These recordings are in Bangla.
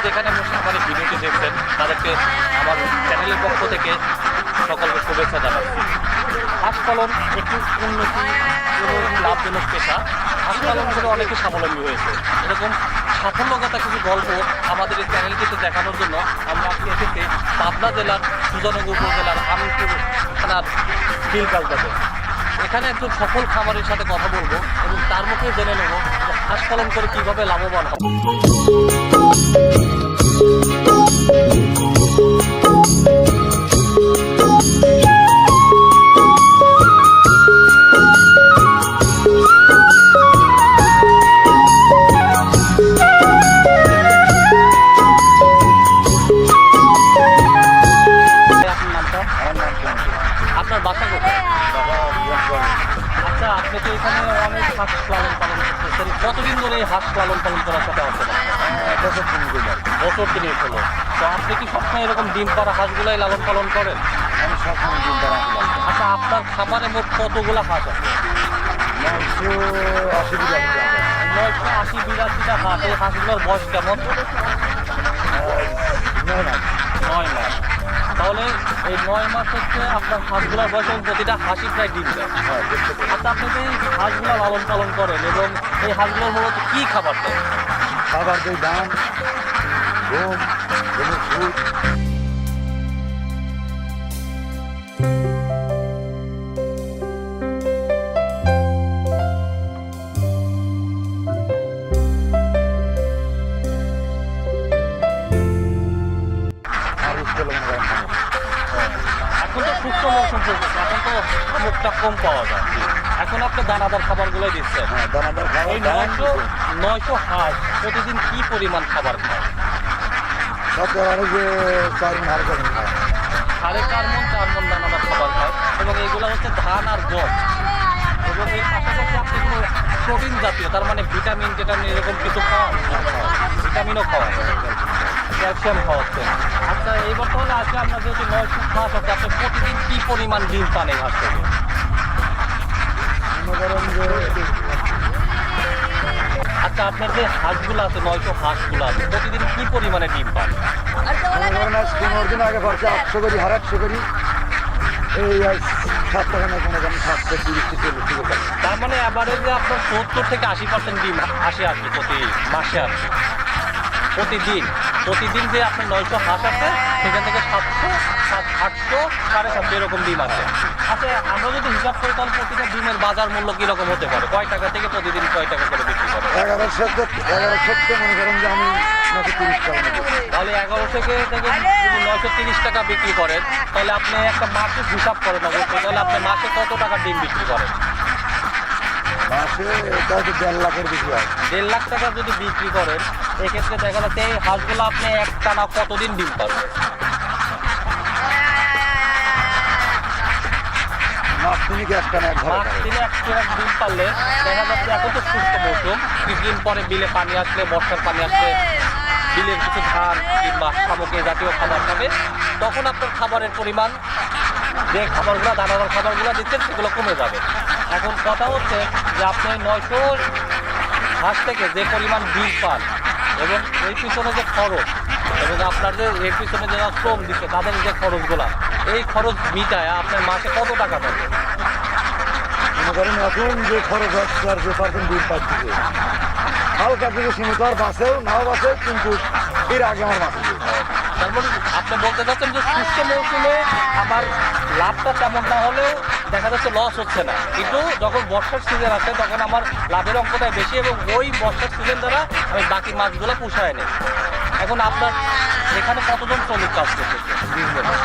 যেখানে বসে আমার এই ভিডিওটি দেখছেন তাদেরকে আমার চ্যানেলের পক্ষ থেকে সকলকে শুভেচ্ছা জানাচ্ছি। হাঁস পালন একটি উন্নতি এবং লাভজনক পেশা। হাঁস পালন করে অনেকে স্বাবলম্বী হয়েছে। এরকম সাফল্যগত কিছু গল্প আমাদের এই চ্যানেলটিতে দেখানোর জন্য আমরা আজকে এসেছি পাবনা জেলার সুজানগর উপজেলার আমিনপুর থানার বিলগাছদাতে। এখানে একজন সফল খামারের সাথে কথা বলবো এবং তার মুখে জেনে নেব যে হাঁস পালন করে কীভাবে লাভবান হবে। আপনার বাসা কোথায়? আচ্ছা, আপনি তো এখানে অনেক হাঁস পালন করতেছেন। কতদিন ধরে এই হাঁস পালন করার সাথে আছেন? বছর তিনেক হলো। তো আপনি কি সবসময় এরকম ডিম পাড়া হাঁসগুলাই লালন পালন করেন? আমি সবসময় ডিম পাড়া হাঁস। আচ্ছা, আপনার খামারে মোট কতগুলো হাঁস আছে? 980-82টা হাঁস। এই হাঁসগুলোর বয়স কেমন? 9 মাস। তাহলে এই 9 মাস হচ্ছে আপনার হাঁসগুলোর বয়স এবং প্রতিটা হাঁসই প্রায় ডিম দেয়। আচ্ছা, আপনি যে এই হাঁসগুলো লালন পালন করেন এবং এই হাঁসগুলোর মূলত কী খাবার দেয়? খাবার দেয় ধান, গম, গমের ফুট। এখন তো শুষ্ক মৌসুম চলতেছে, এখন তো মুখটা কম পাওয়া যায়। এখন আপনি দানাদার খাবারগুলোই দিচ্ছেন। দানাদার খাবার। এই 900 হাঁস প্রতিদিন কি পরিমাণ খাবার খায়? সরকার যে 4 মণ হালকা খায়। 4.5 মণ দানাদার খাবার খায় এবং এগুলো হচ্ছে ধান আর গম। এবং এর পাশাপাশি আপনি কোনো প্রোটিন জাতীয়, তার মানে ভিটামিন টিটামিন এরকম কিছু খাওয়ান? ভিটামিনও খাওয়ান, ক্যালসিয়াম খাওয়াচ্ছেন। আচ্ছা, এইবার তাহলে আজকে আপনার যেহেতু 900 হাঁস আছে, আপনি প্রতিদিন কী পরিমাণ ডিম পান এই হাঁস থেকে? মনে করেন যে আচ্ছা, আপনার যে হাঁসগুলো আছে, 900 হাঁসগুলো আছে, প্রতিদিন কী পরিমাণে ডিম পান? মনে করেন আজ 15 দিন আগে পড়ছে 800 করি, 800 করি। এই আজ 7 টাকা না কোনো দাম 730-40 টাকা। তার মানে অ্যাভারেজে আপনার 70 থেকে 80% ডিম আসে আর কি প্রতি মাসে আর কি। প্রতিদিন যে আপনার 900 হাঁস আছে সেখান থেকে 700, 800, 750 এরকম ডিম আছে। আচ্ছা, আমরা যদি হিসাব করি তাহলে প্রতিটা ডিমের বাজার মূল্য কীরকম হতে পারে? কয় টাকা থেকে প্রতিদিন কয় টাকা করে বিক্রি করে? 1100 মনে করেন যে আমি 930 টাকা নেব। তাহলে 11 থেকে 930 টাকা বিক্রি করেন, তাহলে আপনি একটা মাসের হিসাব করেন অবশ্যই। তাহলে আপনি মাসে কত টাকা ডিম বিক্রি করেন? মাসে এটা হচ্ছে 1.5 লাখের বেশি হয়। 1.5 লাখ টাকা যদি বিক্রি করেন, এক্ষেত্রে দেখা যাচ্ছে এই হাঁসগুলো আপনি একটানা কতদিন ডিম পাবেন? মাস তিনেক একটা না মাস দিনে একটা ডিম পারলে দেখা যাচ্ছে এখন তো শুষ্ক মৌসুম, কিছুদিন পরে বিলে পানি আসলে, বর্ষার পানি আসলে বিলের কিছু ধান কিংবা শামুক জাতীয় খাবার খাবে, তখন আপনার খাবারের পরিমাণ, যে খাবারগুলো দানাদার খাবারগুলো দিচ্ছেন সেগুলো কমে যাবে। এখন কথা হচ্ছে যে আপনি 900 হাঁস থেকে যে পরিমাণ ডিম পান এবং এর পিছনে যে খরচ এবং আপনার যে এর পিছনে যারা শ্রম দিচ্ছে তাদের যে খরচগুলো, এই খরচ মিটায় আপনার মাসে কত টাকা পাবে? মনে করেন এখন যে খরচ হচ্ছে আর যে পার্সেন্ট ডিম পাচ্ছে হালকা থেকে সীমিত, আর বাসেও নাও বাসে, কিন্তু এর আগে আমার মাসে। তার মানে আপনি বলতে চাচ্ছেন যে শুষ্ক মৌসুমে আমার লাভটা তেমন না হলেও দেখা যাচ্ছে লস হচ্ছে না, কিন্তু যখন বর্ষার সিজন আসে তখন আমার লাভের অঙ্কটাই বেশি এবং ওই বর্ষার সিজন দ্বারা আমি বাকি মাছগুলো পুষায় নেই। এখন আপনার এখানে কতজন শ্রমিক কাজ করতেছে?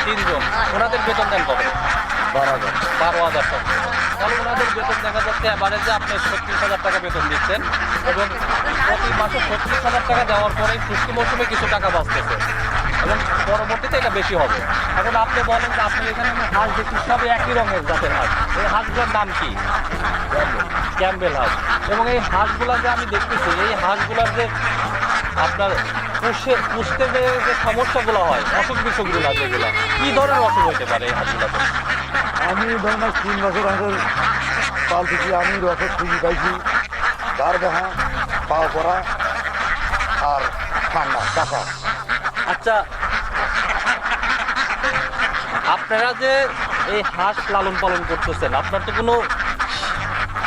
3 জন। ওনাদের বেতন দেন কত? 12,000 টাকা। তাহলে ওনাদের বেতন দেখা যাচ্ছে এবারে আপনি 36,000 টাকা বেতন দিচ্ছেন এবং প্রতি মাসে 36,000 টাকা দেওয়ার পরে শুষ্ক মৌসুমে কিছু টাকা বাঁচতেছে এবং পরবর্তীতে এটা বেশি হবে। এখন আপনি বলেন যে আপনি এখানে আমি হাঁস দেখছি সব একই রঙের জাতের হাঁস, এই হাঁসগুলোর নাম কি? ক্যাম্বেল হাঁস। এবং এই হাঁসগুলো যে আমি দেখতেছি, এই হাঁসগুলোর যে আপনার পুষতে যে সমস্যাগুলো হয়, অসুখ বিসুখগুলো যেগুলো, কী ধরনের অসুখ হতে পারে এই হাঁসগুলোতে? আমি ধরেন 3 বছর আগের পালতেছি, আমি রসদ খুঁজি পাইছি, দাঁড় দেখা, পাও করা আর ঠান্ডা কাঁচা। আচ্ছা, আপনারা যে এই হাঁস লালন পালন করতেছেন, আপনার তো কোনো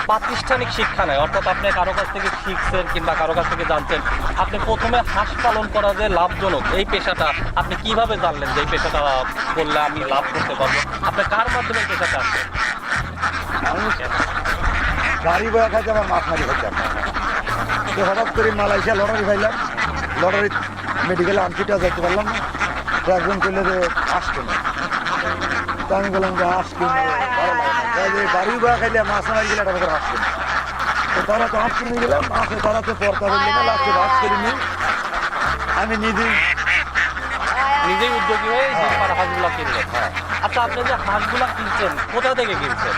প্রাতিষ্ঠানিক শিক্ষা নাই, অর্থাৎ আপনি কারো কাছ থেকে শিখছেন কিংবা কারো কাছ থেকে জানছেন। আপনি প্রথমে হাঁস পালন করা যে লাভজনক এই পেশাটা আপনি কিভাবে জানলেন যে এই পেশাটা করলে আমি লাভ করতে পারবো? আপনি কার মাধ্যমে এই পেশাটা আসছেন? আমি গাড়ি বয়া খাইতে আমার মাছ মারি খাইতাম। তো হঠাৎ করে মালয়েশিয়া লটারি পাইলাম, লটারি মেডিকেলে আনছিটা যাইতে পারলাম না। তো একজন করলে যে হাঁস কেনে, তো আমি বললাম যে হাঁস কিনে ভালো লাগে না। তাই যে গাড়ি বয়া খাইলে মাছ মারি গেলে একটা করে হাঁস কিনে। তো তারা তো হাঁস কিনে গেলাম, মাছে তারা তো পড়তে পারলি না, লাস্টে হাঁস কিনে আমি নিজেই উদ্যোগী হয়ে হাঁসগুলো কিনলেন। আচ্ছা, আপনি যে হাঁসগুলো কিনছেন কোথা থেকে কিনছেন?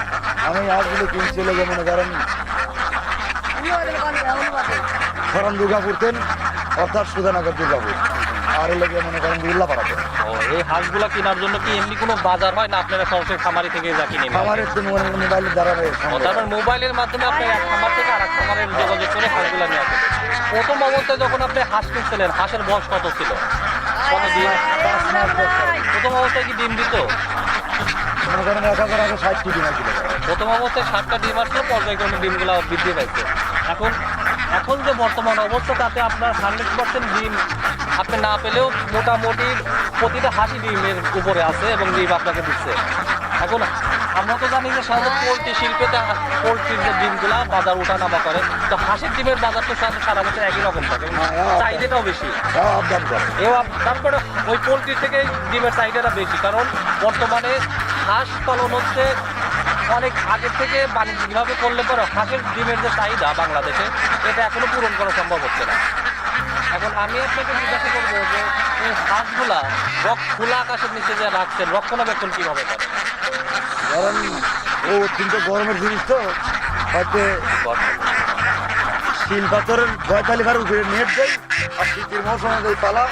আমি হাঁসগুলো কিনছিল যে মনে করেন ধরেন দুর্গাপুর তেন, অর্থাৎ সুধানগর দুর্গাপুর, আর এর লেগে মনে করেন উল্লাপাড়াতে। ও, এই হাঁসগুলো কেনার জন্য কি এমনি কোনো বাজার হয় না আপনারা সরাসরি খামারি থেকে যা কিনে নেন? খামারের তো মোবাইলের দ্বারা তারপর মোবাইলের মাধ্যমে আপনি এক খামার থেকে আর এক খামারের যোগাযোগ করে হাঁসগুলো নিয়ে আসেন। প্রথম অবস্থায় যখন আপনি হাঁস কিনছিলেন, হাঁসের বয়স কত ছিল? কত দিন? 5 মাস বয়স। প্রথম অবস্থায় কি ডিম দিত? মনে করেন 1000 আগে 60টি ডিম ছিল। প্রথম অবস্থায় 7টা ডিম আসলো, পর্যায়ক্রমে ডিমগুলো বৃদ্ধি পাইছে। এখন যে বর্তমান অবস্থা, তাতে আপনার 100% ডিম আপনি না পেলেও মোটামুটি প্রতিটা হাঁসি ডিমের উপরে আছে এবং ডিম আপনাকে দিচ্ছে। এখন আমরা তো জানি যে সাধারণত পোলট্রি শিল্পেতে পোলট্রির যে ডিমগুলা বাজার ওঠানামা করে, তো হাঁসের ডিমের বাজার তো সারা বছর একই রকম থাকে, চাহিদাটাও বেশি। দাম করে তারপরে ওই পোলট্রি থেকে ডিমের চাহিদাটা বেশি, কারণ বর্তমানে হাঁস পালন হচ্ছে অনেক আগের থেকে বাণিজ্যিকভাবে করলে পরে হাঁসের ডিমের যে চাহিদা বাংলাদেশে, এটা এখনো পূরণ করা সম্ভব হচ্ছে না। এখন আমি আপনাকে জিজ্ঞাসা করবো যে এই হাঁসগুলা খোলা আকাশের নিচে যে রাখছেন, রক্ষণাবেক্ষণ কিভাবে করেন? কারণ ও কিন্তু গরমের জিনিস তো, হয়তো শিল পাথরের 42 ভার উপরে নেট দেয়, আর শীতের মৌসুমে যে পালা,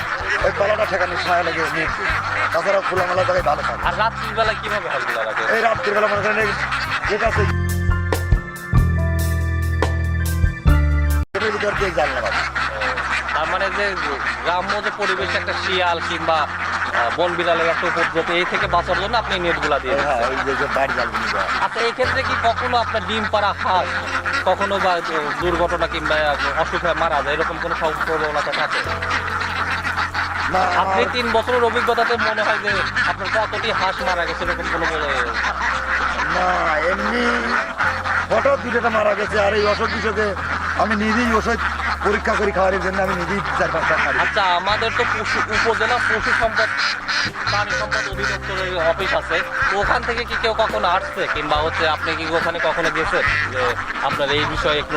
ওই পালাটা ঠেকানোর সময় লাগে নেট দেয়। তাছাড়া খোলামেলা জায়গায় ভালো থাকে। আর রাত্রির বেলা কিভাবে হাঁসগুলা রাখে? এই রাত্রিবেলা মনে করেন যেটা আছে এটার ভিতর দিয়ে জানলাম। তার মানে যে গ্রাম্য যে পরিবেশে একটা শিয়াল কিংবা বন বিড়ালের একটা উপদ্রব, এই থেকে বাঁচার জন্য আপনি নেটগুলা দিয়ে দিচ্ছেন। হ্যাঁ, ওই যে বাইরে জালগুলো দেওয়া। আচ্ছা, এই ক্ষেত্রে কি কখনো আপনার ডিম পাড়া হাঁস কখনো বা দুর্ঘটনা কিংবা অসুখে মারা যায়, এরকম কোনো প্রবণতা থাকে? না, আপনি 3 বছরের অভিজ্ঞতাতে মনে হয় যে আপনার কতটি হাঁস মারা গেছে এরকম কোনো না, এমনি হঠাৎ দুটোটা মারা গেছে। আর এই অসুখ বিষয়ে আমি নিজেই ওষুধ পরীক্ষা করি খাওয়ার জন্য, আমি নিজেই 4-5টা খাই। আচ্ছা, আমাদের তো উপজেলা পশু সম্পদ প্রাণী সম্পদ অধিদপ্তরের অফিস আছে, তো ওখান থেকে কি কেউ কখনো আসছে কিংবা আপনি কি ওখানে কখনো গেছেন যে আপনার এই বিষয়ে একটু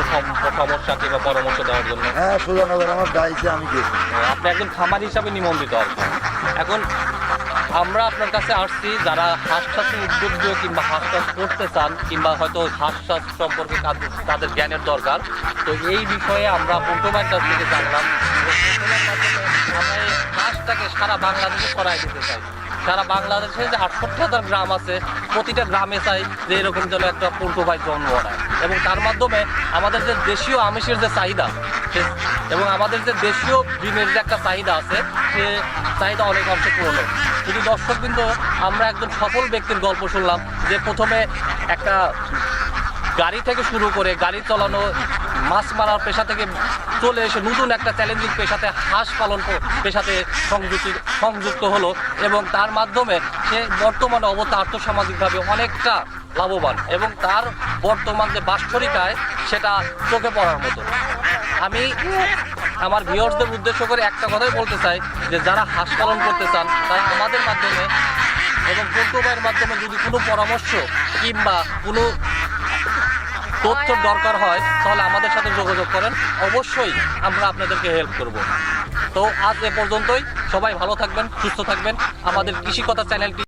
সমস্যা কিংবা পরামর্শ দেওয়ার জন্য? হ্যাঁ, সুজানগর আমার গাইছে, আমি গেছি। আপনি একজন খামারি হিসাবে নিবন্ধিত আর কি। এখন আমরা আপনার কাছে আসছি যারা হাঁস চাষে উদ্যোগী কিংবা হাঁস চাষ করতে চান কিংবা হয়তো হাঁস চাষ সম্পর্কে তাদের জ্ঞানের দরকার, তো এই বিষয়ে আমরা পল্টুমার কাছ থেকে জানলাম। আমরা এই হাঁসটাকে সারা বাংলাদেশে ছড়াই দিতে চাই। সারা বাংলাদেশে যে 68,000 গ্রাম আছে, প্রতিটা গ্রামে চাই যে এরকম যেন একটা পল্টু ভাই জন্ম নেয়, এবং তার মাধ্যমে আমাদের যে দেশীয় আমিষের যে চাহিদা এবং আমাদের যে দেশীয় ডিমের যে একটা চাহিদা আছে, সে চাহিদা অনেক অংশে পূরণ হয়। শুধু দর্শকবৃন্দ, আমরা একজন সফল ব্যক্তির গল্প শুনলাম যে প্রথমে একটা গাড়ি থেকে শুরু করে গাড়ি চালানো, মাছ মারার পেশা থেকে চলে এসে নতুন একটা চ্যালেঞ্জিং পেশাতে হাঁস পালন পেশাতে সংযুক্ত হলো, এবং তার মাধ্যমে সে বর্তমানে অবস্থা আর্থসামাজিকভাবে অনেকটা লাভবান, এবং তার বর্তমান যে বাৎসরিক আয় সেটা চোখে পড়ার মতো। আমি আমার ভিউয়ার্সদের উদ্দেশ্য করে একটা কথাই বলতে চাই যে যারা হাঁস পালন করতে চান তারা আমাদের মাধ্যমে এবং পল্টু ভাইয়ের মাধ্যমে যদি কোনো পরামর্শ কিংবা কোনো তথ্যর দরকার হয় তাহলে আমাদের সাথে যোগাযোগ করেন, অবশ্যই আমরা আপনাদেরকে হেল্প করব। তো আজ এ পর্যন্তই। সবাই ভালো থাকবেন, সুস্থ থাকবেন। আমাদের কৃষি কথা চ্যানেলটি